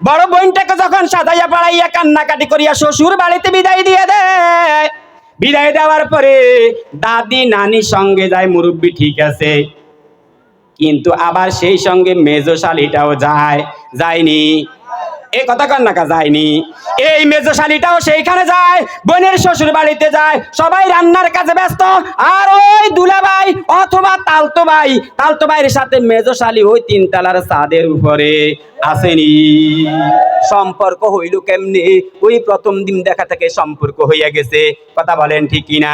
বড় বোনটাকে যখন সাজাইয়া পড়াইয়া কান্নাকাটি করিয়া শ্বশুর বাড়িতে বিদায় দিয়ে দেয়, বিদায় দেওয়ার পরে দাদি নানির সঙ্গে যায়, মুরব্বি ঠিক আছে, কিন্তু আবার সেই সঙ্গে মেজো শালিটাও যায়নি। এই কথা কন্যাকা যায়নি। এই মেজো শালিটাও সেইখানে যায়, বোনের শ্বশুর বাড়িতে যায়, সবাই রান্নার কাজে ব্যস্ত। আর ওই দুলাভাই অথবা তালতো ভাইয়ের সাথে মেজো শালি ওই তিনতলার ছাদের উপরে আসেনি। সম্পর্ক হইল কেমনে? ওই প্রথম দিন দেখা থেকে সম্পর্ক হইয়া গেছে। কথা বলেন ঠিক কিনা?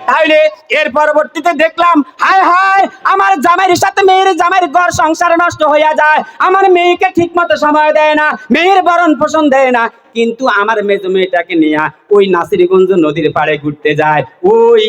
তাহলে এর পরবর্তীতে দেখলাম, হায় হায়, আমার জামাইয়ের সাথে জামাইয়ের ঘর সংসার নষ্ট হইয়া যায়, আমার মেয়েকে ঠিক মতো সময় দেয় না, মেয়ের বরণ পোষণ দেয় না, কিন্তু আমার মেজো মেয়েটাকে নিয়ে ওই নাসিরগঞ্জ নদীর পাড়ে ঘুরতে যায়, ওই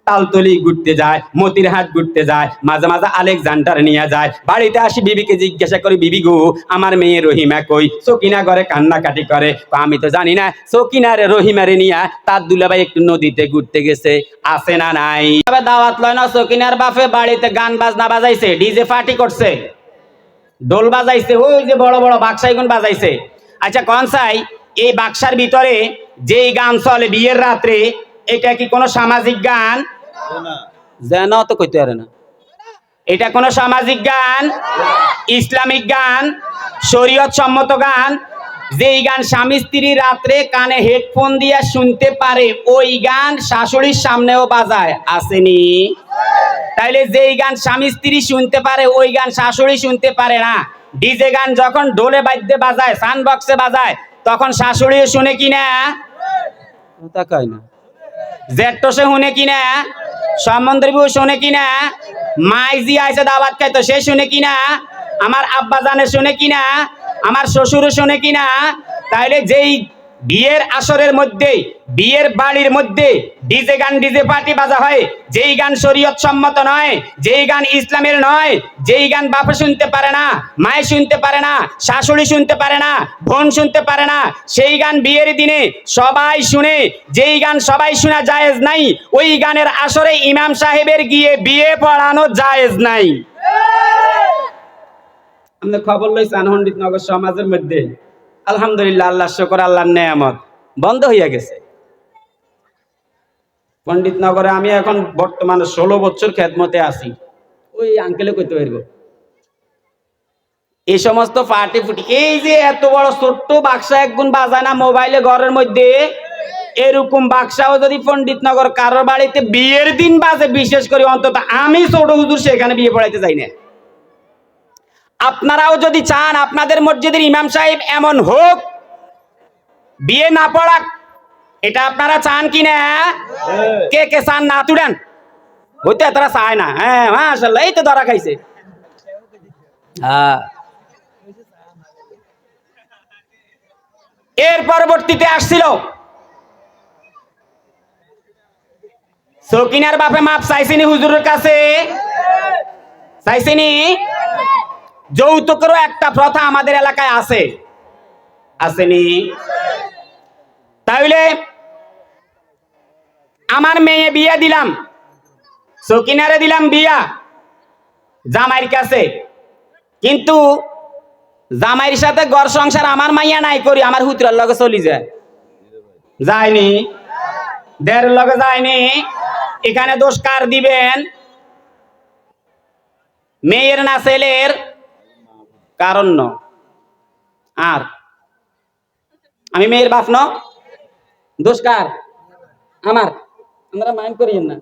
তালতলি ঘুরতে যায়, মতিরহাট ঘুরতে যায়, মাঝে মাঝে আলেকজান্ডার নিয়ে যায়। বাড়িতে আসি বিবিকে জিজ্ঞাসা করি, বিবি গো, আমার মেয়ে রহিমা কই? সকিনা ঘরে কান্নাকাটি করে। আমি তো জানি না, সকিনারে রহিমারে নিয়া তার দুলাভাই একটু নদীতে ঘুরতে গেছে। আছে না নাই? দাওয়াত লয় না, সকিনার বাপে বাড়িতে গান বাজনা বাজাইছে, ডিজে পার্টি করছে, ঢোল বাজাইছে, ওই যে বড় বড় বাক্সাইগুন বাজাইছে। আচ্ছা কনসাই, এই বাক্সার ভিতরে যেই গান চলে বিয়ের রাত্রে, এটা কি কোনো সামাজিক গান? যেন তো কইতে পারে না। এটা কোনো সামাজিক গান, ইসলামিক গান, শরীয়ত সম্মত গান? যেই গান স্বামী স্ত্রী রাত্রে কানে হেডফোন দিয়া শুনতে পারে, ওই গান শাশুড়ির সামনেও বাজায়, আসেনি? তাইলে যেই গান স্বামী স্ত্রী শুনতে পারে, ওই গান শাশুড়ি শুনতে পারে না। ডিজে গান যখন ঢোলে বাদ্যে বাজায়, সাউন্ড বক্সে বাজায়, তখন শাশুড়িও শুনে কিনা? তাকাই না। জেঠটোসে শুনে কিনা? সম্বন্ধের বউ শুনে কিনা? মাইজি আইসে দাওয়াত খাইতো, সে শুনে কিনা? আমার আব্বা জানে শুনে কিনা? আমার শ্বশুরও শুনে কিনা? তাইলে যেই বিয়ের আসরের মধ্যে, বিয়ের বাড়ির মধ্যে ডিজে গান, ডিজে পার্টি বাজা হয়, যেই গান শরীয়ত সম্মত নয়, যেই গান ইসলামের নয়, যেই গান বাপে শুনতে পারে না, মায়ে শুনতে পারে না, শাশুড়ি শুনতে পারে না, বোন শুনতে পারে না, সেই গান বিয়ের দিনে সবাই শুনে, যেই গান সবাই শোনা জায়েজ নাই, ওই গানের আসরে ইমাম সাহেবের গিয়ে বিয়ে পড়ানো জায়েজ নাই। আমরা খবর লইছি আনহন্ডিতনগর সমাজের মধ্যে, আলহামদুলিল্লাহ, আল্লাহ শুকর, আল্লাহর নেয়ামত, বন্ধ হইয়া গেছে। পণ্ডিতনগরে আমি এখন বর্তমানে 16 বছর খেদমতে আছি। ওই আঙ্কেলে কইতে পারবো এই সমস্ত পার্টি ফুটি, এই যে এত বড় ছোট্ট বাক্সা একগুণ বাজায় না মোবাইলে ঘরের মধ্যে, এরকম বাক্সাও যদি পণ্ডিতনগর কারোর বাড়িতে বিয়ের দিন বাজে, বিশেষ করে অন্তত আমি ছোট হুজুর সেখানে বিয়ে পড়াইতে যাই না। আপনারাও যদি চান আপনাদের মসজিদের ইমাম সাহেব এমন হোক, বিয়ে না পড়াক, এটা আপনারা চান কি না? কে কে চান না তুলেন? হইতে তারা চায় না। হ্যাঁ মাশাআল্লাহ, এই তো ধরা খাইছে। এর পরবর্তীতে আসছিল সকিনার বাপে মাপ চাইছিনি হুজুরের কাছে, চাইছিনি? যৌতুকেরও একটা প্রথা আমাদের এলাকায় আছে, আসেনি? তাহলে আমার মেয়ে বিয়ে দিলাম, সকিনারে দিলাম বিয়া জামাইয়ের কাছে, কিন্তু জামাইয়ের সাথে ঘর সংসার আমার মাইয়া নাই করি, আমার হুতরার লগে চলি যায়, যায়নি? দের লগে যায়নি? এখানে দোষ কার দিবেন? মেয়ের না ছেলের? কারণ ন, আর আমি মেয়ের বাপ ন, দোষ কার? আমার। আপনারা মাইন্ড করিয়েন না,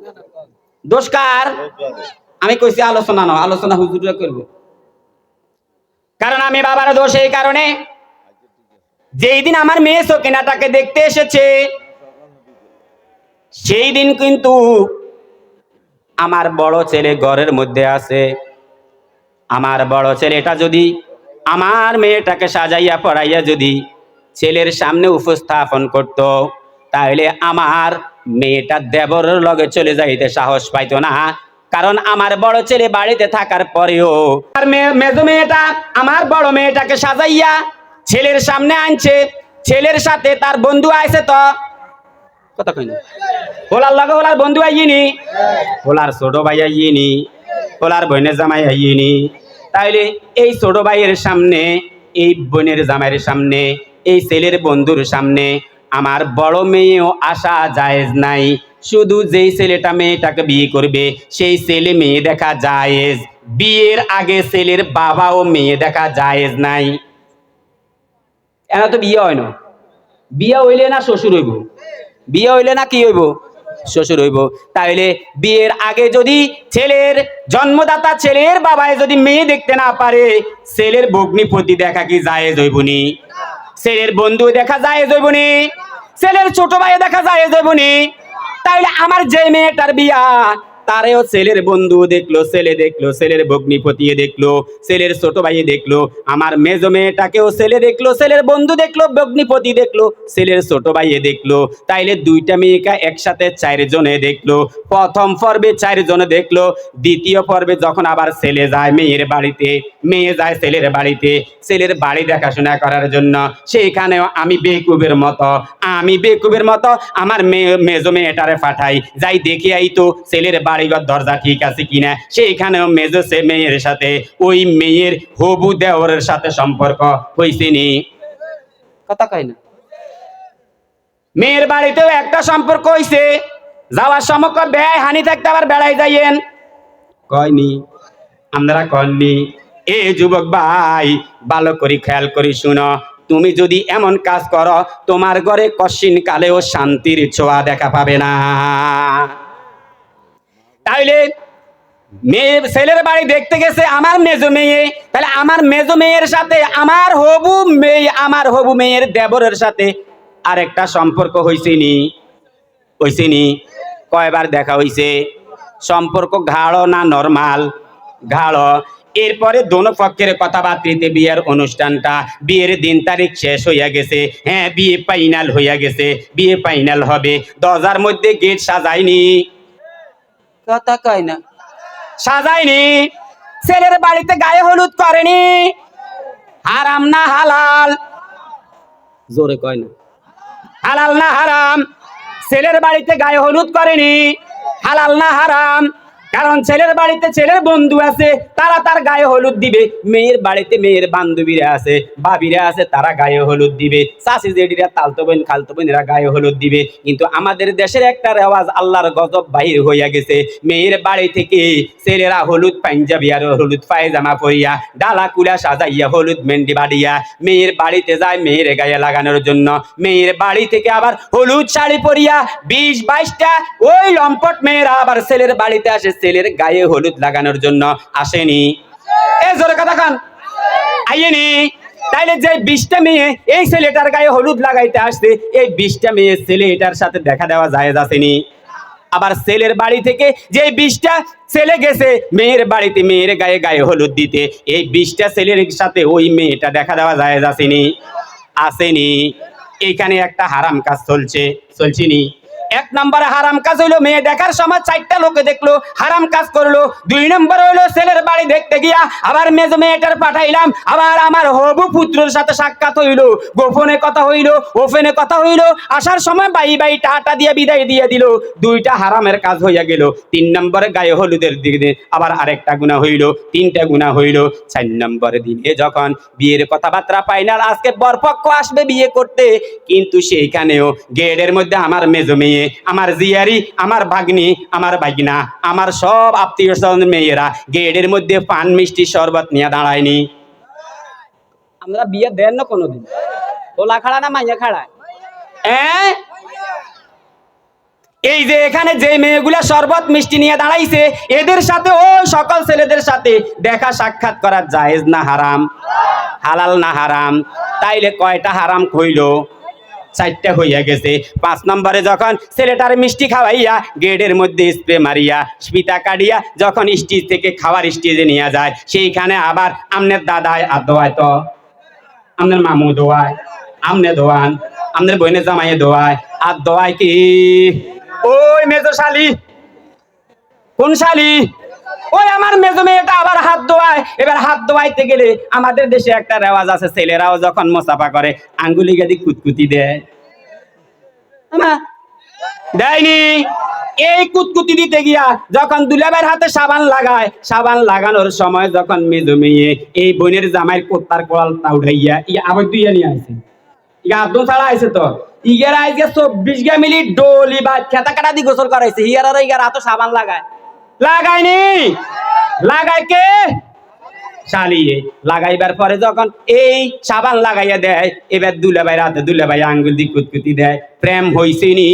দোষ কার? আমি কইছি আলোচনা না, আলোচনা হুজুররা করব। কারণ আমি বাবার দোষ এই কারণে, যেই দিন আমার মেয়ে সকিনাটাকে দেখতে এসেছে, সেই দিন কিন্তু আমার বড় ছেলে ঘরের মধ্যে আছে। আমার বড় ছেলেটা যদি আমার মেয়েটাকে সাজাইয়া পড়াইয়া যদি ছেলের সামনে উপস্থাপন করত, তাহলে আমার মেয়েটা দেবরের লগে চলে যাইতে সাহস পাইতো না। কারণ আমার বড় ছেলে বাড়িতে থাকার পরেও আর মেজো মেয়েটা আমার বড় মেয়েটাকে সাজাইয়া ছেলের সামনে আনছে, ছেলের সাথে তার বন্ধু আইছে, তো কথা কইনি, ওলার লগে ওলার বন্ধু আইনি, ওলার ছোট ভাই আইনি, ওলার বোনের জামাই আইনি। তাইলে এই ছোট ভাইয়ের সামনে এই বোনের জামাইয়ের সামনে, এই ছেলের বন্ধুর সামনে আমার বড় মেয়েও আসা জায়েজ নাই। শুধু যেই ছেলেটা মেয়েটাকে বিয়ে করবে সেই ছেলে মেয়ে দেখা জায়েজ, বিয়ের আগে ছেলের বাবা ও মেয়ে দেখা জায়েজ নাই। এনা তো বিয়ে হয় না, বিয়ে হইলে না শ্বশুর হইব, বিয়ে হইলে না কি হইব, শ্বশুর হইব। তাইলে বিয়ের আগে যদি ছেলের জন্মদাতা ছেলের বাবায় যদি মেয়ে দেখতে না পারে, ছেলের ভগ্নিপতি দেখা কি জায়েজ হইবনি? ছেলের বন্ধু দেখা জায়েজ হইবনি? ছেলের ছোট ভাই দেখা জায়েজ হইবনি? তাইলে আমার যে মেয়েটার বিয়া, তারেও ছেলের বন্ধু দেখলো, ছেলে দেখলো, ছেলের ভগ্নিপতি দেখলো, ছেলের ছোট ভাই দেখলো, আমার মেজো মেয়েটাকেও ছেলে দেখলো, ছেলের বন্ধু দেখলো, ভগ্নিপতি দেখলো, ছেলের ছোট ভাই দেখলো। তাইলে দুইটা মেয়েকে একসাথে 4 জনে দেখলো। প্রথম পর্বে 4 জনে দেখলো, দ্বিতীয় পর্বে যখন আবার ছেলে যায় মেয়ের বাড়িতে, মেয়ে যায় ছেলের বাড়িতে, ছেলের বাড়ি দেখাশোনা করার জন্য, সেইখানেও আমি বেকুবের মতো আমার মেজো মেয়েটারে পাঠাই, যাই দেখি আই তো ছেলের বাড়িঘর দরজা ঠিক আছে কিনা। সেইখানেও মেজো সে মেয়ের সাথে ওই মেয়ের হবু দেওরের সাথে সম্পর্ক হইছে নি? কথা কয় না। মেয়ের বাড়িতেও একটা সম্পর্ক হইছে, যাওয়ার সময় ব্যয় হানি থাকতে আবার বেড়াই যাইয়েন, কয়নি? আপনারা কননি? এ যুবক ভাই, ভালো করে খেয়াল করি শুনো, তুমি যদি এমন কাজ করো তোমার ঘরে কশিন কালেও শান্তির ছোঁয়া দেখা পাবে না। তাইলে মেয়ে ছেলের বাড়ি দেখতে গেছে আমার মেজো মেয়ে, তাহলে আমার মেজো মেয়ের সাথে আমার হবু মেয়ের দেবরের সাথে আরেকটা সম্পর্ক হইছে নি? কয়বার দেখা হইছে? সম্পর্ক গাঢ় না নরমাল? গাঢ়। এরপরে দোনো পক্ষের কথাবার্তিতে বিয়ের অনুষ্ঠানটা, বিয়ের দিন তারিখ শেষ হইয়া গেছে, হ্যাঁ বিয়ে ফাইনাল হইয়া গেছে, বিয়ে ফাইনাল হবে, দরজার মধ্যে গেট সাজায়নি? কথা কয় না। সাজায়নি? ছেলের বাড়িতে গায়ে হলুদ করেনি? হারাম না হালাল? জোরে কয় না। হালাল না হারাম? ছেলের বাড়িতে গায়ে হলুদ করেনি, হালাল না হারাম? কারণ ছেলের বাড়িতে ছেলের বন্ধু আছে, তারা তার গায়ে হলুদ দিবে। মেয়ের বাড়িতে মেয়ের বান্ধবীরা আছে, ভাবিরা আছে, তারা গায়ে হলুদ দিবে। চাচি জেডিরা, তালতো বোন খালতো বোনেরা গায়ে হলুদ দিবে। কিন্তু আমাদের দেশের একটা রেওয়াজ আল্লাহর গজব বাহির হইয়া গেছে, মেয়ের বাড়ি থেকে ছেলেরা হলুদ পাঞ্জাবি আর হলুদ পায়জামা পরিয়া ডালা কুলা সাজাইয়া হলুদ মেহেন্দি বাড়িয়া মেয়ের বাড়িতে যায় মেয়ের গায়ে লাগানোর জন্য। মেয়ের বাড়ি থেকে আবার হলুদ শাড়ি পরিয়া 20-22টা ওই লম্পট মেয়েরা আবার ছেলের বাড়িতে আসে ছেলের গায়ে হলুদ লাগানোর জন্য। আসেনি? এ জোরে কথা কান, আইয়েনি? তাইলে যে 20টা মেয়ে এই ছেলেটার গায়ে হলুদ লাগাইতে আসছে, এই 20টা মেয়ে ছেলে এটার সাথে দেখা দেওয়া জায়েজ আসেনি? আবার ছেলের বাড়ি থেকে যে 20টা ছেলে গেছে মেয়ের বাড়িতে মেয়ের গায়ে হলুদ দিতে, এই 20টা ছেলের সাথে ওই মেয়েটা দেখা দেওয়া জায়েজ আসেনি? আসেনি? এইখানে একটা হারাম কাজ চলছেনি। 1 নম্বরে হারাম কাজ হইলো মেয়ে দেখার সময় 4টা লোকে দেখলো, হারাম কাজ করলো। 2 নম্বর হইলো ছেলের বাড়ি দেখতে গিয়া আবার মেজো মেয়েটার পাঠাইলাম, আবার আমার হবু পুত্রের সাথে সাক্ষাৎ হইলো, গোপনে কথা হইলো, ওপেনে কথা হইলো, আসার সময় বাই টাটা দিয়ে বিদায় দিয়ে দিল। 2টা হারামের কাজ হইয়া গেল। 3 নম্বরে গায়ে হলুদের দিকে আবার আরেকটা গুনাহ হইলো, 3টা গুনাহ হইলো। 4 নম্বর দিনে যখন বিয়ের কথাবার্তা ফাইনাল, আজকে বরপক্ষ আসবে বিয়ে করতে, কিন্তু সেইখানেও গেটের মধ্যে আমার মেজো মেয়ে, আমার জিয়ারি, আমার ভাগ্নি, আমার ভাগিনা, আমার সব আত্মীয় স্বজন মেয়েরা গেটের মধ্যে পান মিষ্টি শরবত নিয়ে দাঁড়ায়নি? আমরা বিয়ে দেন না কোনোদিন? তোলা খাড়া না মাইয়া খাড়ায়? এই যে এখানে যে মেয়েগুলা শরবত মিষ্টি নিয়ে দাঁড়াইছে, এদের সাথে ওই সকল ছেলেদের সাথে দেখা সাক্ষাৎ করা জায়েজ না হারাম? হালাল না হারাম? তাইলে কয়টা হারাম হইল? 4টা হইয়া গেছে। 5 নম্বরে যখন ছেলেটার মিষ্টি খাওয়াইয়া গেটের মধ্যে স্প্রে মারিয়া স্পিতা কাটিয়া যখন স্টেজ থেকে খাওয়ার স্টেজে নিয়ে যায়, সেইখানে আবার আমনের দাদায় আর দোয়ায়, তো আমনের মামু দোয়ায়, আমনে দোয়ান, আমনের বোনের জামাইয়ে দোয়ায়, আর দোয়ায় কি ওই মেজো শালি? কোন শালি? ওই আমার মেজো মেয়েটা আবার হাত ধোয়ায়। এবার হাত ধোয়াইতে গেলে আমাদের দেশে একটা রেওয়াজ আছে, ছেলেরাও যখন মোসাফা করে আঙ্গুলি গাদি কুতকুতি দেয়, দেয়নি? এই কুতকুতি দিতে গিয়া যখন দুলাভাইয়ের হাতে সাবান লাগায়, সাবান লাগানোর সময় যখন মেজো মেয়ে এই বোনের জামাইয়ের কোত্তার কোয়ালটা উঠাইয়া আবার দুইয়া নিয়ে আসে, আদম ছাড়া আইছে তো ইগার আজকে 24 মিনিট ডলি বা খেতা কাটা দি গোসল করাইছে, হিয়ার আর ইগার হাতে সাবান লাগায়নি, লাগায় কে? শালিয়ে। লাগাইবার পরে যখন এই সাবান লাগাইয়া দেয়, এবার দুলাভাই রাতে দুলাভাই আঙ্গুল দিয়ে কুতকুতি দেয়। প্রেম হইছে নি?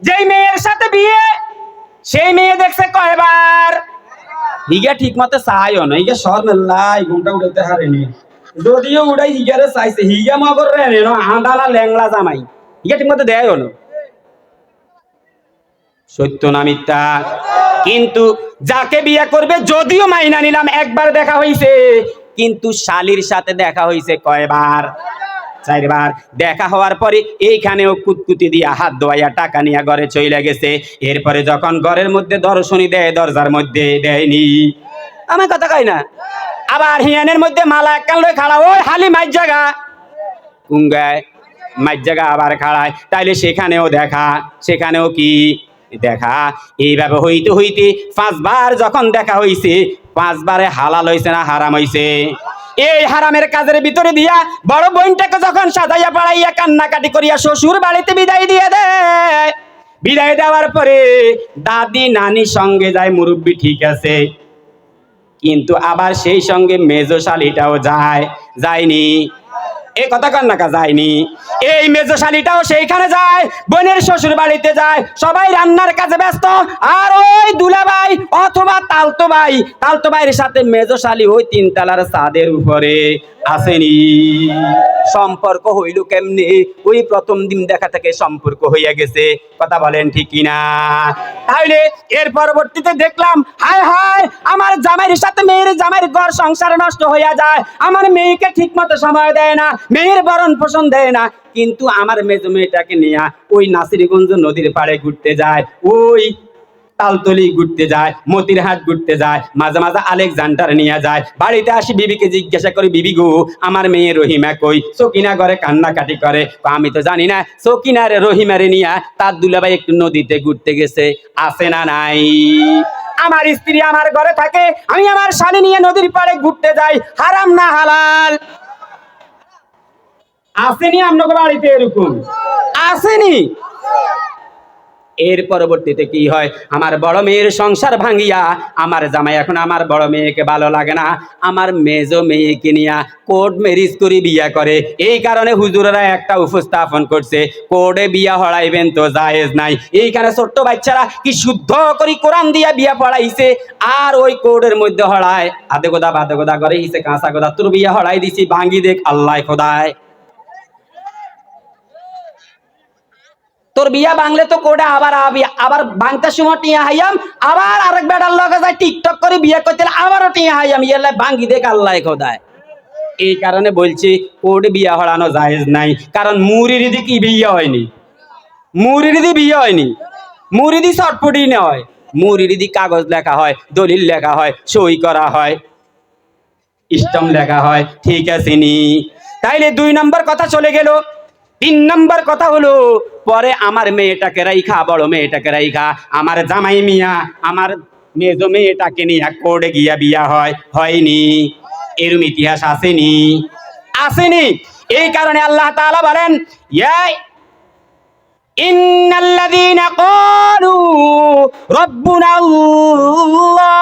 যেই মেয়ের সাথে বিয়ে সেই মেয়ে দেখছে কয়বার? হিগা ঠিক মতো চাইও না, হিগা সর মেল্লাই ঘুমটা উঠাইতে হারেনি, যদিও উড়াই হিগারে চাইছে, হিগা মগর রে না আঁধানা ল্যাংলা জামাই, হিগা ঠিক মতো দেয় না। সত্য না মিথ্যা? কিন্তু যাকে বিয়ে করবে, যদিও মাইনা নিলাম একবার দেখা হইছে, কিন্তু শালির সাথে দেখা হইছে কয়বার? 4 বার। দেখা হওয়ার পরে এইখানেও কুতকুতি দিয়া হাত ধোয়াইয়া টাকা নিয়ে ঘরে চলে গেছে। এরপরে যখন ঘরের মধ্যে দর্শনী দেয়, দরজার মধ্যে দেয়নি, আমার কথা কয় না। আবার হিয়ানের মধ্যে মালা একখান লই খাড়া, ওই হালি মাইর জায়গা কুঙ্গায় মাইর জায়গা আবার খাড়ায়, তাইলে সেখানেও দেখা, সেখানেও কি দেখা? এইভাবে হইতে হইতে 5 বার যখন দেখা হইছে, 5 বারে হালাল হইছে না হারাম হইছে? এই হারামের কাজের ভিতরে দিয়া বড় বোনটাকে যখন সাজাইয়া পড়াইয়া কান্নাকাটি করিয়া শ্বশুর বাড়িতে বিদায় দিয়ে দেয়, বিদায় দেওয়ার পরে দাদি নানি সঙ্গে যায়, মুরব্বি ঠিক আছে, কিন্তু আবার সেই সঙ্গে মেজো শালিটাও যায়নি। এই কথা কন্যাকা যায়নি। এই মেজো শালিটাও সেইখানে যায়, বোনের শ্বশুর বাড়িতে যায়, সবাই রান্নার কাজে ব্যস্ত। আর ওই দুলাভাই অথবা তালতো ভাইয়ের সাথে মেজো শালি ওই 3 তলার ছাদের উপরে আসেনি। সম্পর্ক হইল কেমনে? ওই প্রথম দিন দেখা থেকে সম্পর্ক হইয়া গেছে। কথা বলেন ঠিক কিনা? তাইলে এর পরবর্তীতে দেখলাম, হায় হায়, আমার জামাইয়ের সাথে মেয়ের জামাইয়ের ঘর সংসার নষ্ট হইয়া যায়, আমার মেয়েকে ঠিক মতো সময় দেয় না, মেয়ের ভরণ পোষণ দেয় না, কিন্তু আমার মেজো মেয়েটাকে নিয়ে ওই নাসিরগঞ্জ নদীর পাড়ে ঘুরতে যায়, ওই তালতলি ঘুরতে যায়, মতিরহাট ঘুরতে যায়, মাঝে মাঝে আলেকজান্ডার নিয়ে যায়। বাড়িতে আসি বিবিকে জিজ্ঞাসা করি, বিবি গো, আমার মেয়ে রহিমা কই? সকিনা ঘরে কান্নাকাটি করে। আমি তো জানি না, সকিনারে রহিমারে নিয়ে তার দুলাভাই একটু নদীতে ঘুরতে গেছে। আছে না নাই? আমার স্ত্রী আমার ঘরে থাকে, আমি আমার শালি নিয়ে নদীর পাড়ে ঘুরতে যাই, হারাম না হালাল? আসেনি আপনাকে বাড়িতে এরকম? আসেনি? এর পরবর্তীতে কি হয়? আমার বড় মেয়ের সংসার ভাঙিয়া আমার জামাই এখন আমার বড় মেয়েকে ভালো লাগে না, আমার মেজো মেয়েকে নিয়ে কোর্ট ম্যারেজ করে বিয়া করে। এই কারণে হুজুরেরা একটা উপস্থাপন করছে, কোর্টে বিয়া হড়াইবেন তো জায়েজ নাই। এইখানে ছোট্ট বাচ্চারা কি শুদ্ধ করে কোরআন দিয়া বিয়া পড়াইছে, আর ওই কোর্টের মধ্যে হড়ায় আধে গোদা বাদে গোদা করে হিসে কাঁচা গোদা, তোর বিয়া হড়াই দিছি, ভাঙ্গি দেখ আল্লাহ খোদায়। তোর বিয়া বাংলে তো কোডে আবার বাংতার সময় টিয়া হাইয়াম, আবার আরেক বেটার লগে যায় টিকটক করে বিয়ে করতে, আবারও টিয়া হাইয়াম, ইয়াল্লা ভাঙ্গি দেখ আল্লাহ খোদায়। এই কারণে বলছি কোডে বিয়া হড়ানো জায়েজ নাই, কারণ মুরিদি কি বিয়ে হয়নি? মুরিদি বিয়ে হয়নি, মুরিদি চটপটি নয়, মুরিদি কাগজ লেখা হয়, দলিল লেখা হয়, সই করা হয়, স্ট্যাম্প লেখা হয়, ঠিক আছে নি? তাইলে 2 নম্বর কথা চলে গেল। 3 নম্বর কথা হলো, পরে আমার মেয়েটাকে রাইখা, বড় মেয়েটাকে রাইখা, আমার জামাই মিয়া আমার মেজো মেয়েটাকে নিয়ে কোর্টে গিয়া বিয়া হয়নি? এরম ইতিহাস আসেনি? এই কারণে আল্লাহ তাআলা বলেন, ইন্নাল্লাযীনা ক্বালু রাব্বুনা আল্লাহ,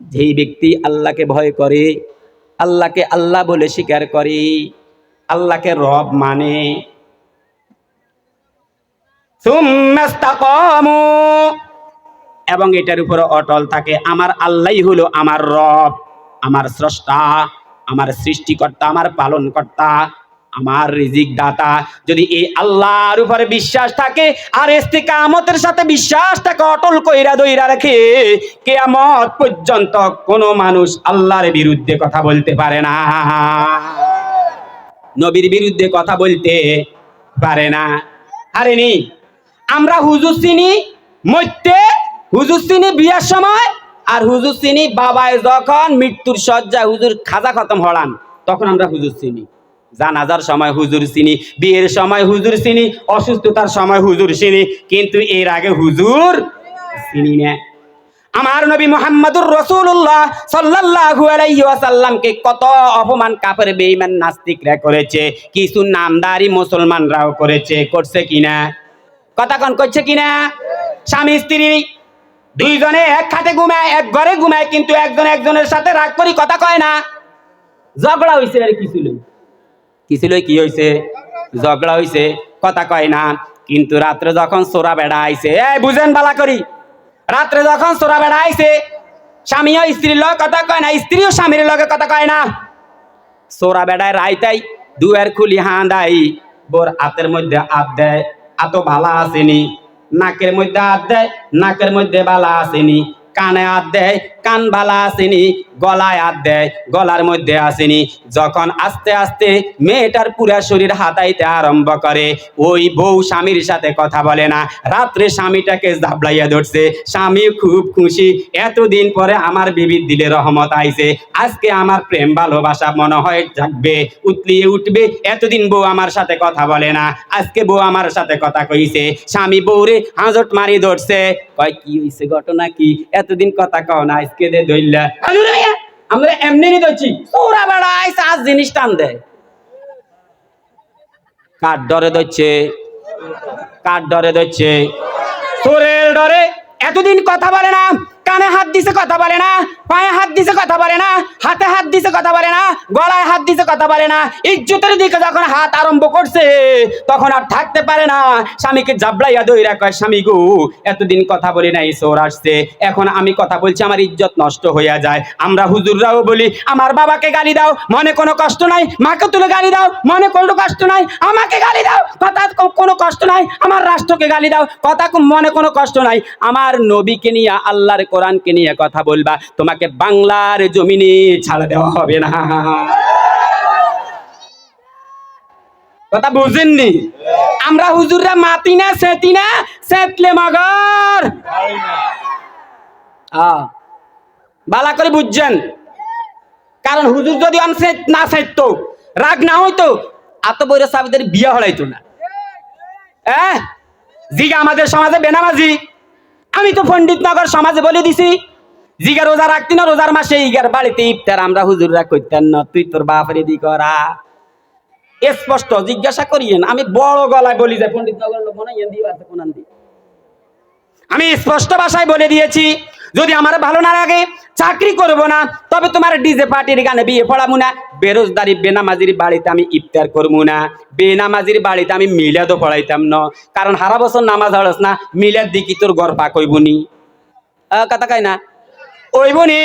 যেই ব্যক্তি আল্লাহকে ভয় করে, আল্লাহকে আল্লাহ বলে স্বীকার করে, আল্লাহকে রব মানে, সুম্মাস্তাকামু, এবং এটার উপর অটল থাকে, আমার আল্লাহই হলো আমার রব, আমার স্রষ্টা, আমার সৃষ্টিকর্তা, আমার পালনকর্তা, আমার রিজিক দাতা। যদি এই আল্লাহর উপরে বিশ্বাস থাকে আর ইস্তিকামতের সাথে বিশ্বাসটাকে অটল কইরা দইরা রাখে, কিয়ামত পর্যন্ত কোনো মানুষ আল্লাহর বিরুদ্ধে কথা বলতে পারে না, নবীর বিরুদ্ধে কথা বলতে পারে না। আরেনি আমরা হুজুর চিনি মইতে, হুজুর চিনি বিয়ার সময়, আর হুজুর চিনি বাবায় যখন মৃত্যুর শয্যায় হুজুর খাজা খতম হলান, তখন আমরা হুজুর চিনি, জানাজার সময় হুজুর চিনি, বিয়ের সময় হুজুর চিনি, অসুস্থতার সময় হুজুর চিনি, কিন্তু এর আগে হুজুর চিনি না। আমার নবী মুহাম্মদুর রাসূলুল্লাহ সাল্লাল্লাহু আলাইহি ওয়াসাল্লামকে কত অপমান কাফের বেঈমান নাস্তিকরা করেছে, কিছু নামদারি মুসলমানরাও করেছে, করছে কিনা? কথা কোন করছে কিনা? স্বামী স্ত্রী দুইজনে এক খাটে ঘুমায়, এক ঘরে ঘুমায়, কিন্তু একজন একজনের সাথে রাগ করি কথা কয় না। ঝগড়া হইছে, আর কি ছিল? কি ছিল? কি হইছে? ঝগড়া হইছে, কথা কয় না। কিন্তু রাত্রে যখন চোরা বেড়া আইছে, এই বুঝেন বালা করি, রাত্রে যখন চোরা বেড়া আইছে, স্বামীও স্ত্রীর লগে কথা কয় না, স্ত্রীও স্বামীর লগে কথা কয় না। চোরা বেড়ায় রাইতাই দুয়ার খুলি হাঁদাই, বোর হাতের মধ্যে হাত দেয়, এত বালা আসেনি, নাকের মধ্যে হাত দেয়, নাকের মধ্যে বালা আসেনি, কানে হাত দেয়, কান বালা আসেনি, গলায় হাত দেয়, গলার মধ্যে আসেনি। যখন আস্তে আস্তে মেয়েটার পুরা শরীর হাতাইতে আরম্ভ করে, ওই বউ স্বামীর সাথে কথা বলে না, রাত্রে স্বামীটাকে জাবলাইয়া ধরছে। স্বামী খুব খুশি, এতদিন পরে আমার বিবির দিলে রহমত আইছে, আজকে আমার প্রেম ভালোবাসা মনে হয় জাগবে, উতলিয়ে উঠবে। এতদিন বউ আমার সাথে কথা বলে না, আজকে বউ আমার সাথে কথা কইছে। স্বামী বউরে হাজট মারি ধরছে, কয় কি হইছে, ঘটনা কি? এতদিন কথা কও না, আজকে দে দইলা। আমরা এমনি নি ধরছি, তোরা বেড়া আইসা আজ জিনিস টান দেয়। কার ডরে ধরছে? কার ডরে ধরছে? চোরের ডরে। এতদিন কথা বলে না, কানে হাত দিছে কথা বলে না, পায়ে হাত দিছে কথা বলে না, হাতে হাত দিছে কথা বলে না, গলায় হাত দিছে কথা বলে না। ইজ্জতের দিকে যখন হাত আরম্ভ করছে, তখন আর থাকতে পারে না, স্বামীকে জাবলাইয়া দইরা কয়, স্বামী গো, এতদিন কথা বলি নাই, চোর আসছে, এখন আমি কথা বলছি, আমার ইজ্জত নষ্ট হইয়া যায়। আমরা হুজুররাও বলি, আমার বাবাকে গালি দাও, মনে কোনো কষ্ট নাই, মাকে তুলে গালি দাও, মনে কোনো কষ্ট নাই, আমাকে গালি দাও, কথা কোনো কষ্ট নাই, আমার রাষ্ট্রকে গালি দাও, কথা মনে কোনো কষ্ট নাই, আমার নবীকে নিয়ে, আল্লাহর কোরআনকে নিয়ে কথা বলবা, তোমাকে বাংলার জমিনে ছাড়া দেওয়া হবে না। কথা বুঝেননি? আমরা হুজুররা মাতি না, সেতি না, সেতলে মগর বালা করে বুঝছেন। কারণ হুজুর যদি না সেততো, রাগ না হইতো, এত বড় সাবিদের বিয়ে হলাইতো না। জিগা আমাদের সমাজে বেনামাজি, আমি তো পণ্ডিতনগর সমাজে বলে দিছি, জিগা রোজা রাখতি না, রোজার মাসে ইগার বাড়িতে ইফতার আমরা হুজুররা করতেন না, তুই তোর বাপরে দি করা। স্পষ্ট জিজ্ঞাসা করিয়েন, আমি বড় গলায় বলি যে পণ্ডিতনগর লোক মনে আছে কোন দি, আমি স্পষ্ট ভাষায় বলে দিয়েছি, যদি আমার ভালো না লাগে চাকরি করব না, তবে তোমার ডিজে পার্টির গানে বিয়ে পড়াবো না, বেরোজদারি বেনামাজির বাড়িতে আমি ইফতার করবো না, বেনামাজির বাড়িতে আমি মিলাদও পড়াইতাম না। কারণ সারা বছর নামাজ হড়স না, মিলাদ দিকি তোর ঘর পাক হইবনি, কথা কয় না, হইবনি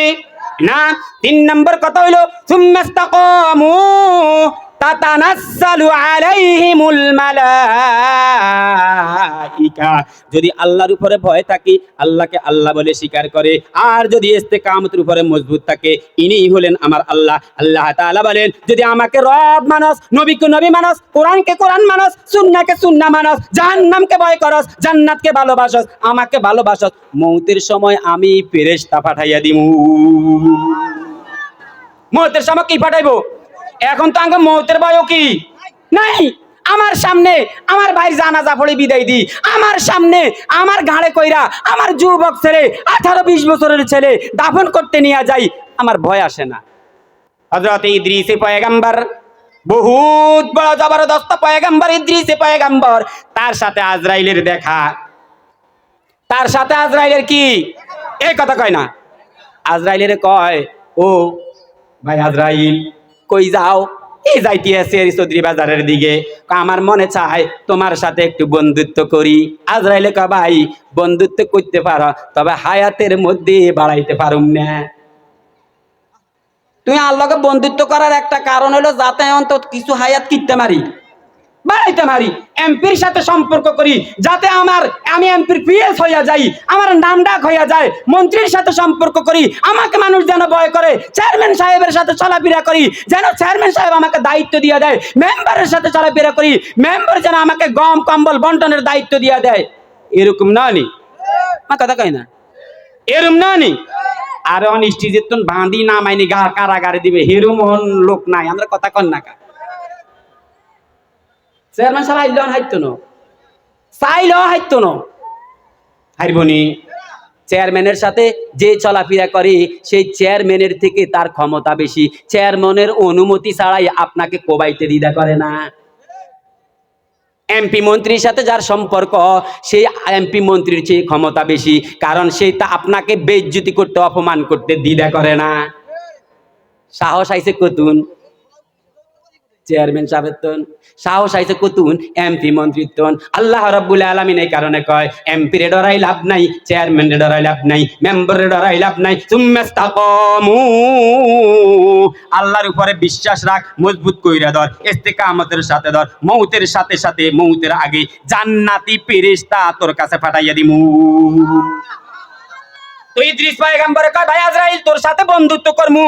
না। 3 নম্বর কথা হইলো, সুম্মাস্তাকামু তাতানাজ্জালু আলাইহিমুল মালাইকা, যদি আল্লাহর উপরে ভয় থাকি, আল্লাহকে আল্লাহ বলে স্বীকার করে, আর যদি ইস্তেকামতের উপরে মজবুত থাকে, ইনিই হলেন আমার আল্লাহ। আল্লাহ তাআলা বলেন, যদি আমাকে রব মানস, নবীকে নবী মানস, কোরআনকে কোরআন মানস, সুন্নাহকে সুন্নাহ মানস, জাহান্নামকে ভয় করস, জান্নাতকে ভালোবাসস, আমাকে ভালোবাসস, মৌতের সময় আমি ফেরেশতা পাঠাইয়া দিমু। মৌতের সময় কি পাঠাইবো? এখন তো আঙ্গ মৌতের ভয়ও কি নাই। আমার সামনে আমার ভাই জানাজা পড়ে বিদায় দি, আমার সামনে আমার ঘাড়ে কইরা আমার যুবক ছেলে, 18-20 বছরের ছেলে দাফন করতে নিয়ে যাই, আমার ভয় আসে না। হযরত ইদ্রিস পয়গম্বর, বহুত বড় জবরদস্ত পয়গম্বর ইদ্রিস পয়গম্বর, তার সাথে আজরাইলের দেখা, তার সাথে আজরাইলের কি এই কথা কয় না, আজরাইলের কয়, ও ভাই আজরাইল কই যাও? এই যাইতে আছে চৌধুরী বাজারের দিকে, আমার মনে চায় তোমার সাথে একটু বন্ধুত্ব করি। আজরাইলে কয়, ভাই বন্ধুত্ব করতে পারো, তবে হায়াতের মধ্যে বাড়াইতে পারুম না। তুমি আল্লাহকে বন্ধুত্ব করার একটা কারণ হলো যাতে অন্তত কিছু হায়াত কিনতে পারি, বাড়াইতে পারি, এমপির সাথে সম্পর্ক করি, যাতে আমি এমপির পিএস হইয়া যাই, আমার নাম ডাক হইয়া যায়, মন্ত্রীর সাথে সম্পর্ক করি, আমাকে মানুষ যেন ভয় করে, চেয়ারম্যান সাহেবের সাথে চলাফেরা করি, যেন চেয়ারম্যান সাহেব আমাকে দায়িত্ব দিয়ে দেয়, মেম্বারের সাথে চলাফেরা করি, মেম্বার যেন আমাকে গম কম্বল বন্টনের দায়িত্ব দিয়ে দেয়। এরকম না নি, কথা কয় না, এরকম না নি। আর অনিষ্টি যেতন বাঁধি না মাইনি গা কারাগারে দিবে হেরুমন লোক নাই আমরা কথা কন না কা চেয়ারম্যান সাহেব আইলো হাইতো না চাইলো হাইতো না হারবনি চেয়ারম্যানের সাথে যে চলাফেরা করে সেই চেয়ারম্যানের থেকে তার ক্ষমতা বেশি চেয়ারম্যানের অনুমতি ছাড়াই আপনাকে কোবাইতে দ্বিধা করে না এমপি মন্ত্রীর সাথে যার সম্পর্ক সেই এমপি মন্ত্রীর চেয়ে ক্ষমতা বেশি কারণ সে তা আপনাকে বেইজ্জতি করতে অপমান করতে দ্বিধা করে না সাহস আইছে কতুন চেয়ারম্যান সাহেবের তন সাহস আইছে কতুন এমপি মন্ত্রীর তন আল্লাহ রাব্বুল আলামিন এই কারণে কয় এমপি রে ডরাই লাভ নাই চেয়ারম্যান রে ডরাই লাভ নাই মেম্বার রে ডরাই লাভ নাই সুম্মাস্তাকামু আল্লাহর উপরে বিশ্বাস রাখ মজবুত কইরা ধর ইস্তেকামতের সাথে ধর মউতের সাথে সাথে মউতের আগে জান্নাতি ফেরেশতা তোর কাছে পাঠাইয়া দিমু তো ইদ্রিস পয়গম্বর কয় ভাই আজরাইল তোর সাথে বন্ধুত্ব করমু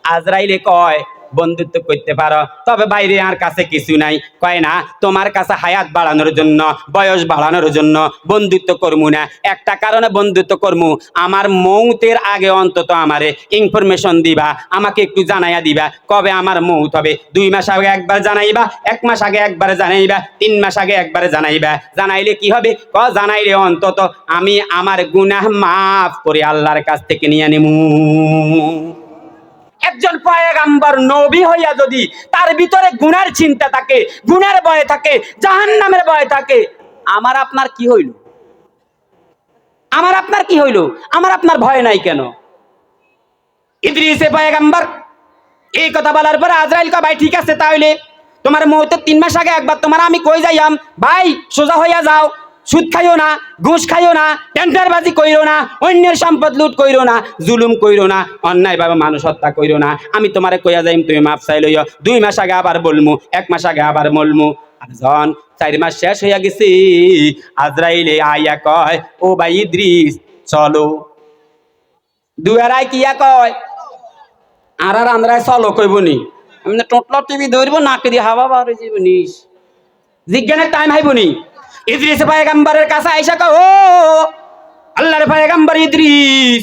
আজরাইলে কয় বন্ধুত্ব করতে পারো তবে বাইরে আর কাছে কিছু নাই কয় না তোমার কাছে হায়াত বাড়ানোর জন্য বয়স বাড়ানোর জন্য বন্ধুত্ব করমু না একটা কারণে বন্ধুত্ব করমু আমার মৌতের আগে অন্তত আমারে ইনফরমেশন দিবা আমাকে একটু জানাইয়া দিবা কবে আমার মৌত হবে 2 মাস আগে একবার জানাইবা 1 মাস আগে একবার জানাইবা 3 মাস আগে একবার জানাইবা জানাইলে কি হবে জানাইলে অন্তত আমি আমার গুনাহ মাফ করে আল্লাহর কাছ থেকে নিয়ে নেমু একজন পয়গম্বর নবী হইয়া যদি তার ভিতরে গুনার চিন্তা থাকে গুনার ভয় থাকে জাহান্নামের ভয় থাকে আমার আপনার কি হইল আমার আপনার কি হইল আমার আপনার ভয় নাই কেন ইদ্রিস পয়গম্বর এই কথা বলার পর আজরাইল কয় ভাই ঠিক আছে তাহলে তোমার মওতের 3 মাস আগে একবার তোমার আমি কই যাইয়াম ভাই সোজা হইয়া যাও সুদ খাইও না ঘুষ খাইও না টেন্ডারবাজি কইরো না অন্যের সম্পদ লুট কইরো না জুলুম কইরো না অন্যায়ভাবে মানুষ হত্যা কইরো না আমি তোমারে কইয়া যাইম তুমি মাফ চাই লইও 2 মাস আগে আবার বলমু 1 মাস আগে আবার বলমু আর যখন 4 মাস শেষ হইয়া গেছে আজরাইলে আইয়া কয় ও ভাই ইদ্রিস চলো দুয়ারাই কিয়া কয় আর আন্দ্রায় চলো কইবনি আমি টোটলা টিভি ধরবো নাকে দিয়ে হাওয়া বার হয়ে যাবে নিস জিজ্ঞানের টাইম হাইবনি ইদ্রিস পয়গম্বরের কাছে আইসা কয় ও আল্লাহর পয়গম্বর ইদ্রিস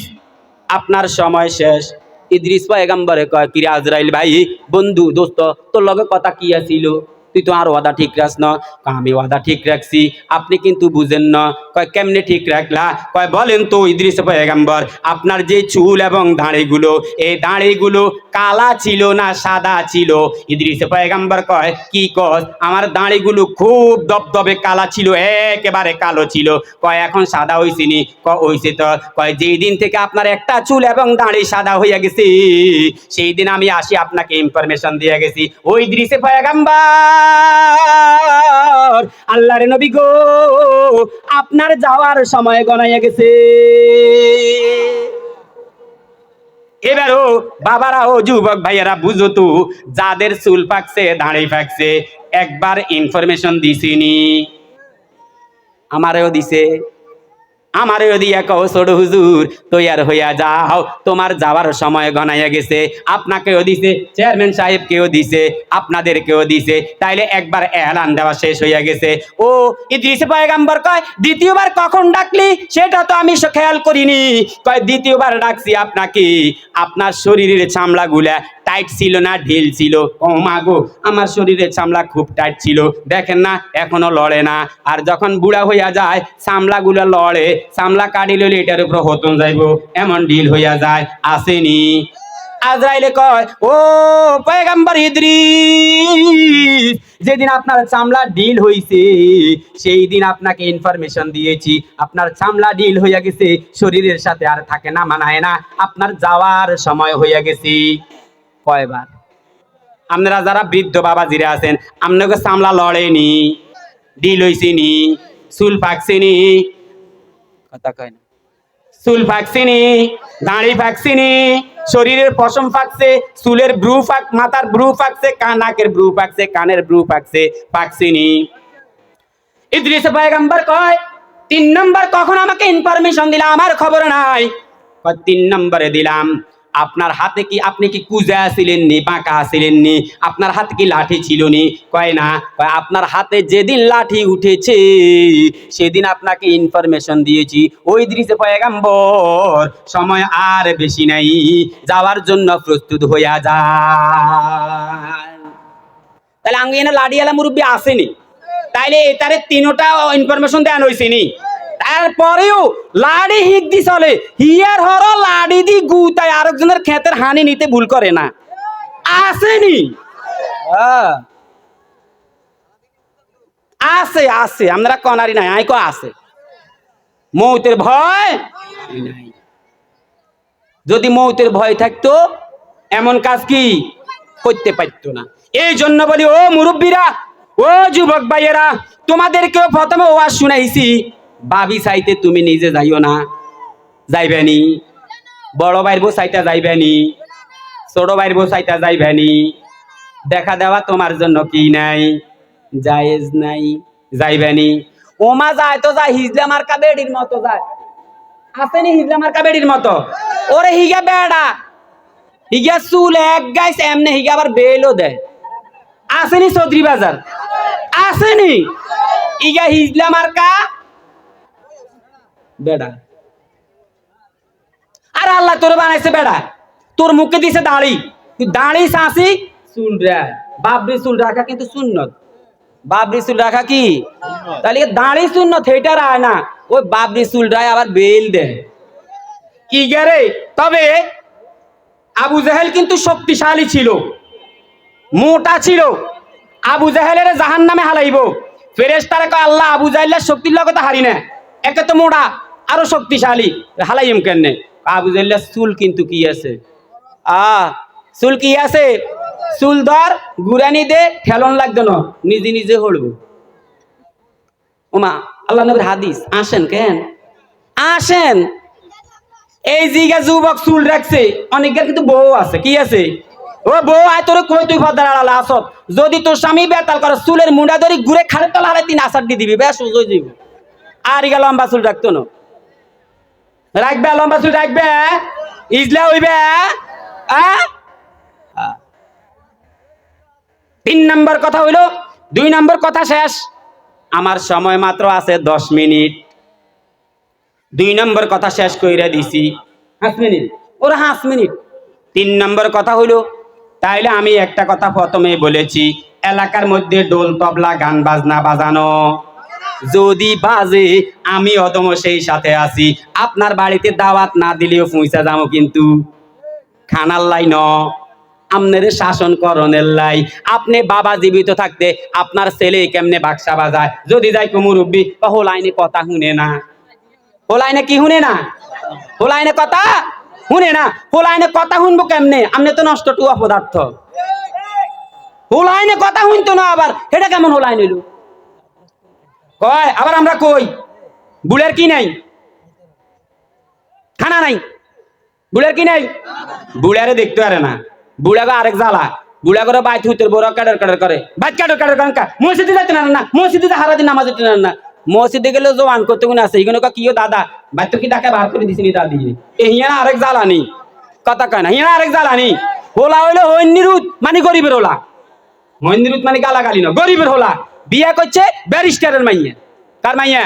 আপনার সময় শেষ ইদ্রিস পয়গম্বরে কয় কি আজরাইল ভাই বন্ধু দোস্ত তোর লগে কথা কি আছিল তুই তো আর ওয়াদা ঠিক রাখছ না আমি ওয়াদা ঠিক রাখছি আপনি কিন্তু বুঝেন না কয় কেমনে ঠিক রাখলা কয় বলেন তো ইদ্রিস পয়গম্বর আপনার যে চুল এবং দাড়িগুলো এই দাড়িগুলো কালা ছিল না সাদা ছিল ইদ্রিস পয়গম্বর কয় কি কস আমার দাড়িগুলো খুব দবদবে কালা ছিল একেবারে কালো ছিল কয় এখন সাদা হইছিনি কয় হইছে তো কয় যেই দিন থেকে আপনার একটা চুল এবং দাড়ি সাদা হইয়া গেছে সেই দিন আমি আসি আপনাকে ইনফরমেশন দিয়ে গেছি ওই ইদ্রিস পয়গম্বর আল্লাহর নবী গো আপনার যাওয়ার সময় গনাইয়া গেছে এবারও বাবারা ও যুবক ভাইয়েরা বুঝো তো যাদের চুল পাকছে দাড়ি পাকছে একবার ইনফরমেশন দিছিনি আমারেও দিছে আমারেও দিয়া কও ছোট হুজুর তৈয়ার হইয়া যাও তোমার যাওয়ার সময় গনাইয়া গেছে আপনাকেও দিছে চেয়ারম্যান সাহেবকেও দিছে আপনাদেরকেও দিছে তাইলে একবার এলান দেওয়া শেষ হইয়া গেছে ও ইদ্রিস পয়গম্বর কয় দ্বিতীয়বার কখন ডাকলি সেটা তো আমি খেয়াল করিনি কয় দ্বিতীয়বার ডাকছি আপনাকে আপনার শরীরের চামড়াগুলা টাইট ছিল না ঢিল ছিল ও মা গো আমার শরীরের চামড়া খুব টাইট ছিল দেখেন না এখনো লড়ে না আর যখন বুড়া হইয়া যায় চামড়াগুলো লড়ে চামড়া কাটি লইলে এটার উপর হতন যাইব এমন ঢিল হইয়া যায় আসেনি আজরাইলে কয় ও পয়গম্বর ইদ্রিস যেদিন আপনার চামড়া ঢিল হইছে সেই দিন আপনাকে ইনফরমেশন দিয়েছি আপনার চামড়া ঢিল হইয়া গেছে শরীরের সাথে আর থাকে না মানায় না আপনার যাওয়ার সময় হইয়া গেছে কয়বার আপনারা যারা বৃদ্ধ বাবাজিরা আছেন আপনাকে চামড়া লড়েনি ঢিল হইছেনি চুল পাকছেনি কথা কয় না চুল পাকছেনি দাড়ি পাকছেনি শরীরের পশম পাকছে চুলের ব্রু পাক মাথার ব্রু পাকছে নাকের ব্রু পাকছে কানের ব্রু পাকছে পাকছেনি ইদ্রিস পয়গম্বর কয় 3 নম্বর কখন আমাকে ইনফরমেশন দিলা আমার খবর নাই কয় 3 নম্বরে দিলাম আপনার হাতে কি, আপনি কি কুজা ছিলেন নি, বাঁকা ছিলেন নি, আপনার হাতে কি লাঠি ছিল নি? কয় না। কয় আপনার হাতে যেদিন লাঠি উঠেছে সেদিন আপনাকে ইনফরমেশন দিয়েছি, ওই দৃশ্যে পয়গাম্বর সময় আর বেশি নাই, যাওয়ার জন্য প্রস্তুত হইয়া যায়। তাহলে আঙ্গি এনে লাডিয়ালা মুরব্বী আসেনি, তাইলে এটারে তিনোটা ইনফরমেশন দেন হয়েছে নি। তারপরেও লাড়ি হিক দি চলে, হিয়ার হর লাড়ি দি গুতায় আরেকজনের ক্ষেতের হানি নিতে ভুল করে না, আসেনি? আছে আছে, আপনারা কনারি নাই, আইকো আছে। মৌতের ভয় নাই। যদি মৌতের ভয় থাকতো এমন কাজ কি করতে পারতো না। এই জন্য বলি, ও মুরব্বীরা, ও যুবক ভাইয়েরা, তোমাদেরকেও প্রথমে ওয়াজ শুনাইছি, ভাবি চাইতে তুমি নিজে যাইও না, যাইবেনি। বড় ভাইয়ের বউ চাইতে যাইবেনি, ছোট ভাইয়ের বউ চাইতে যাইবেনি। দেখা দেওয়া তোমার জন্য কি নাই, জায়েজ নাই, যাইবেনি। ওমা যায় তো যায়, হিজলা মার্কা বেডির মতো যায়, আসেনি? হিজলা মার্কা বেডির মতো। ওরে হিগা বেড়া, হিগা চুল এক গাইস এমনি, হিগা আবার বেলও দেয়, আসেনি? চৌধুরী বাজার আসেনি? ইগা হিজলা মার্কা বেড়া। আর আল্লাহ তোর বানাইছে বেড়া, তোর মুখে দিছে দাড়ি, তুই দাড়ি চাষি চুল রাখ। বাবরি চুল রাখা কিন্তু সুন্নত, বাবরি চুল রাখা কি? তাহলে দাড়ি সুন্নত, হেটার আয় না, ওই বাবরি চুল রায় আবার বেল দেয় ইগারে। তবে আবু জাহেল কিন্তু শক্তিশালী ছিল, মোটা ছিল। আবু জাহেলের জাহান্নামে হালাইব। ফেরেশতারা কয় আল্লাহ আবু জাহেলের শক্তির লগতে হারি না, একে তো মোটা আরো শক্তিশালী, হালাইম কেনে? আবু জাহেলের চুল কিন্তু কি আছে, চুল কি আছে? চুল ধর গুরানি দে, ঠেলন লাগতো না, নিজে নিজে হলব। ওমা আল্লাহ নবীর হাদিস, আসেন কেন আসেন। এই জিগা যুবক চুল রাখছে, অনেকের কিন্তু বউ আছে, কি আছে? ও বউ আয় তোর কই, তুই ফদার আড়ালে আসত, যদি তোর স্বামী বেতাল করে চুলের মুন্ডা ধরি ঘুরে খাড়ে তলা হারাই তিন আসার দিয়ে দিবি, বেশ সোজা যাইব। আর ইগা লম্বা চুল রাখতো না, রাখবে লম্বা চুল রাখবে, ইজলা হইবে। 3 নম্বর কথা হইল, 2 নম্বর কথা শেষ, আমার সময় মাত্র আছে 10 মিনিট। 2 নম্বর কথা শেষ কইরা দিছি, 5 মিনিট, ওরা 5 মিনিট। 3 নম্বর কথা হইলো, তাইলে আমি একটা কথা প্রথমে বলেছি, এলাকার মধ্যে ডোল তবলা গান বাজনা বাজানো যদি বাজে, আমি অদম সেই সাথে আছি। আপনার বাড়িতে দাওয়াত না দিলেও পৌঁছা যাবো, কিন্তু খানার লাইন আমনের শাসন করণের লাই। আপনি বাবা জীবিত থাকতে আপনার ছেলে কেমনে বাক্সা বাজায়, যদি যাই কুমুরব্বি হোলাইনে কথা শুনে না, হোলাইনে কি শুনে না, হোলাইনে কথা শুনে না। হোলাইনে কথা শুনবো কেমনে, আমনে তো নষ্ট টুয়া পদার্থ। হোলাইনে কথা শুনতো না, আবার এটা কেমন হোলাইন হইল? কয় আবার আমরা কই বুড়ের কি নাই, খানা নাই, বুড়ের কি নাই, বুড়ারে দেখতে পারে না, বুড়াকে আরেক জ্বালা, বুড়া করে বাইত হইতে বড় কাটার কাটার করে, বাইত কাটার কাটার কারণ মসজিদে যাইতে না, না মসজিদে হারা দিন নামাজ দিতে না, মসজিদে গেলে জোয়ান করতে গুণ আছে, এখানে কিও দাদা বাইত কি ডাকে বার করে দিছিনি দাদি, হিয়া আরেক জ্বালা নেই, কথা কয় না, হিয়া আরেক জ্বালা নেই। হোলা হইলো হৈনিরুত মানে গরিবের হোলা, হৈনিরুত মানে গালাগালি না, গরিবের হোলা। বিয়া করছে ব্যারিস্টারের মাইয়া, কার মাইয়া?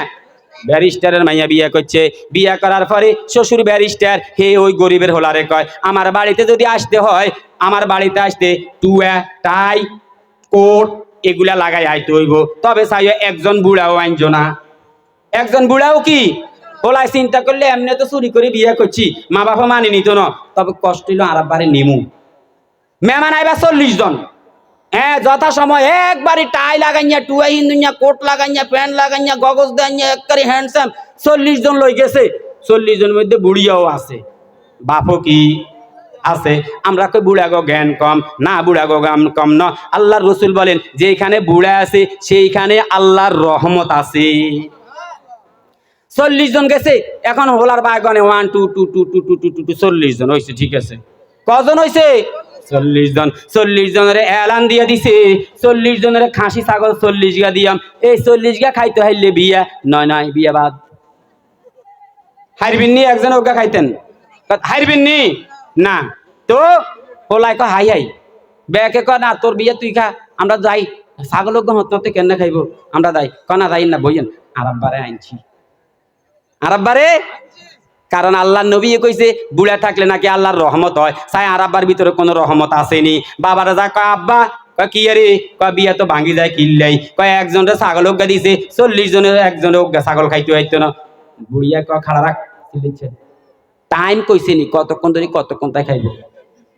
ব্যারিস্টারের মাইয়া বিয়া করছে। বিয়া করার পরে শ্বশুর ব্যারিস্টার, হে ওই গরিবের হোলারে কয় আমার বাড়িতে যদি আসতে হয়, আমার বাড়িতে আসতে টুয়া টাই কোট এগুলা লাগাই আইতে হইব, তবে চাইও একজন বুড়াও আইনজ না। একজন বুড়াও কি হোলাই চিন্তা করলে এমনি তো চুরি করে বিয়ে করছি, মা বাবা মানে নিত না, তবে কষ্ট হইল আর বারে নেমু। মেহমান আইবা 40 জন, হ্যাঁ যথা সময় একবারে টাই লাগাইয়া, টুয়া হিন্দুইয়া, কোট লাগাইয়া, প্যান্ট লাগাইয়া, গগজ দাইয়া, একবারে হ্যান্ডসাম 40 জন লই গেছে। 40 জনের মধ্যে বুড়িয়াও আছে, বাপও কি আছে। আমরা কই বুড়া গো জ্ঞান কম, না বুড়া গো জ্ঞান কম না। আল্লাহর রসুল বলেন যেখানে বুড়া আছে সেইখানে আল্লাহর রহমত আছে। 40 জন গেছে, এখন হোলার বাগনে 1 2 2 2 2 2 2 2 40 জন হয়েছে, ঠিক আছে। কজন হয়েছে? 40 জন। 40 জনের এলান দিয়ে দিছে, 40 জনের খাসি ছাগল 40 গা দিয়াম, এই 40 গা খাইতে হাইলে বিয়া নয়, নয় বিয়া বাদ। হারবিন নি একজন ওগা খাইতেন, হারবিন নি না, তো পোলাই ক হাই হাই বেকে ক না তোর বিয়ে তুই খা আমরা যাই ছাগল হতে কেন খাইব আমরা যাই কনা যাই না বইয়েন আরাববারে আনছি আরাববারে কারণ আল্লাহ নবী কইছে বুড়া থাকলে নাকি আল্লাহর রহমত হয় চাই আরাব্বার ভিতরে কোনো রহমত আসেনি বাবারা যা কয় আব্বা কয় কি আরে কয় বিয়া তো ভাঙি যায় কিল্লাই কয় একজনের ছাগল অজ্ঞা দিছে 40 জনের একজনের অজ্ঞা ছাগল খাইতে হইতো না বুড়িয়া কয় খাড়া রাখ টাইম কইছে নি কতক্ষণ ধরে কতক্ষণ তাই খাইব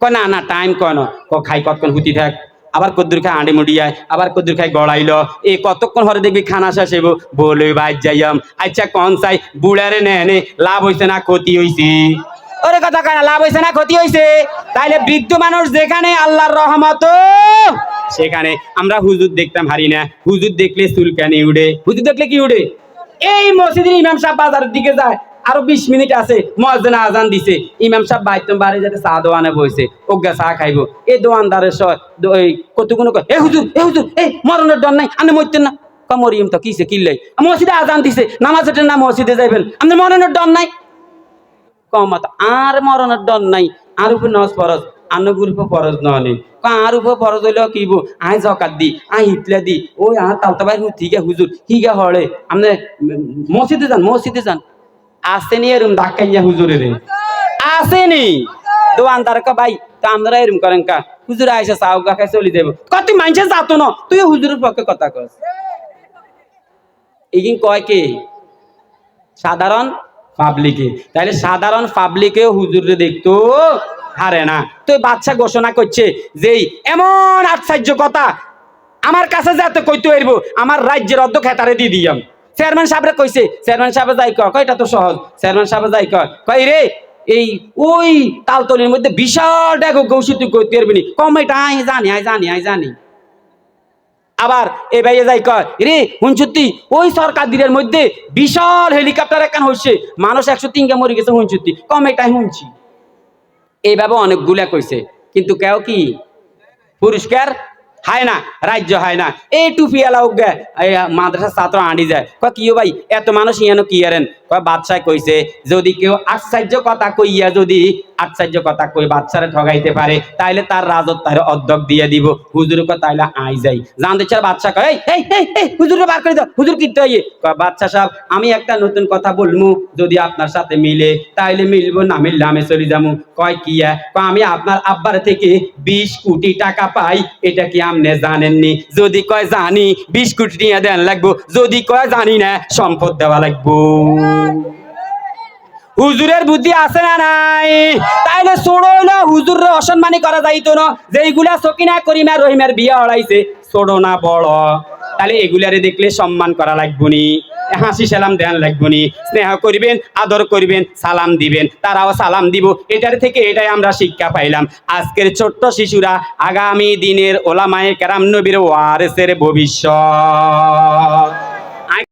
কয় না না টাইম কয় না খাই কতক্ষণ হুতি থাক আবার কদ্দুর খাই আঁড়ি মুড়ি আয় আবার কদ্দুর খাই গড়াইল এই কতক্ষণ হরে দেখবি খানা শেষ হইব বলে বাইর যাইম আচ্ছা কন চাই বুড়ারে নে লাভ হইছে না ক্ষতি হইছে ওরে কথা কয় না লাভ হইছে না ক্ষতি হইছে তাইলে বৃদ্ধ মানুষ যেখানে আল্লাহর রহমত সেখানে আমরা হুজুর দেখতাম হারি না হুজুর দেখলে চুলকানি উড়ে হুজুর দেখলে কি উড়ে এই মসজিদের ইমাম সাহেব বাজারের দিকে যায় আরো 20 মিনিট আছে মুয়াজ্জিন আজান দিছে ইমাম সাহেব বাইতুম বাড়ি যেতে চা দোয়ানে বইছে ওগা চা খাইব এই দোয়ানদারের কতগুলো এ হুজুর এই মরণের ডর নাই আপনি মরতেন না মরিয়ম তো কিসে কিল্লাই মসজিদে আজান দিছে নামাজ পড়েন না মসজিদে যাইবেন আপনি মরণের ডর নাই কমত আর মরণের ডর নাই আর উপর নজ ফরজ আন্নগুর উপর ফরজ নয় আর উপর ফরজ হইলেও কিব আই জকাত দি আই হিতলে দি ওই আর তালতা ভাই ঠিক হুজুর হিগা হলে আপনি মসজিদে যান আসেনি এরম ধাক্কাইয়া হুজুরে রে আসেনি দোয়ানদার কা ভাই তা আমরা এরম করেন কা হুজুর আইসা চাও গা খাই চলে যাবো কত মাইনছে যাতো না তুই হুজুরের পক্ষে কথা কস এগিন কয় কে সাধারণ পাবলিকে তাইলে সাধারণ পাবলিকে হুজুরে দেখতো হারে না তো বাচ্চা ঘোষণা করছে যেই এমন আশ্চর্য কথা আমার কাছে যাতে কইতে হইব আমার রাজ্যের অধ্যক্ষ হেতারে দিয়ে দিয়াম চেয়ারম্যান সাহেবরে কইছে চেয়ারম্যান সাহেব যাই কয় এটা তো সহজ চেয়ারম্যান সাহেব যাই কয় রে এই ওই তালতলির মধ্যে বিশাল ডেগো গৌসি তুই কইতে পারবি কম এটা আই জানি আবার এ ভাইয়ে যাই কয় রে হুনছুতি ওই সরকার দিনের মধ্যে বিশাল হেলিকপ্টার একখান হইছে মানুষ 103 কে মরে গেছে হুনছুতি কম এটা হুনছি এইভাবে অনেকগুলা কইছে কিন্তু কেউ কি পুরস্কার হায় না রাজ্য হয় না এই টুপিয়ালা উগা মাদ্রাসার ছাত্র আঁড়ি যায় কয় কিও ভাই এত মানুষ ইয়ানো কি আরেন কয় বাদশাহ কইছে যদি কেউ আশ্চর্য কথা কইয়া যদি আশ্চর্য কথা কই বাদশারে ঠগাইতে পারে তাইলে তার রাজত্বের অধ্যক্ষ দিয়ে দিব হুজুর কয় তাইলে আই যাই জানতে চার বাদশাহ কয় এই হুজুরে বার করে দাও হুজুর কিনতে হইয়ে কয় বাদশাহ সাহেব আমি একটা নতুন কথা বলমু যদি আপনার সাথে মিলে তাইলে মিলবো না মিললে আমি চলে যাবো কয় কিয়া কয় আমি আপনার আব্বার থেকে 20 কোটি টাকা পাই এটা কি আপনি জানেননি যদি কয় জানি 20 কোটি টাকা দেন লাগবো যদি কয় জানি না সম্পদ দেওয়া লাগবো হুজুরের বুদ্ধি আছে না নাই তাইলে ছোড়ো হইলো হুজুরের অসম্মানী করা যাইতো না যেইগুলা সকিনা করিমা রহিমের বিয়ে হড়াইছে ছোড়ো না বড় তাহলে এগুলারে দেখলে সম্মান করা লাগবনি হাসি সালাম দেন লাগবনি স্নেহ করবেন আদর করবেন সালাম দিবেন তারাও সালাম দিব এটার থেকে এটাই আমরা শিক্ষা পাইলাম আজকের ছোট্ট শিশুরা আগামী দিনের ওলামায়ে কেরাম নবীর ওয়ারিসের ভবিষ্যৎ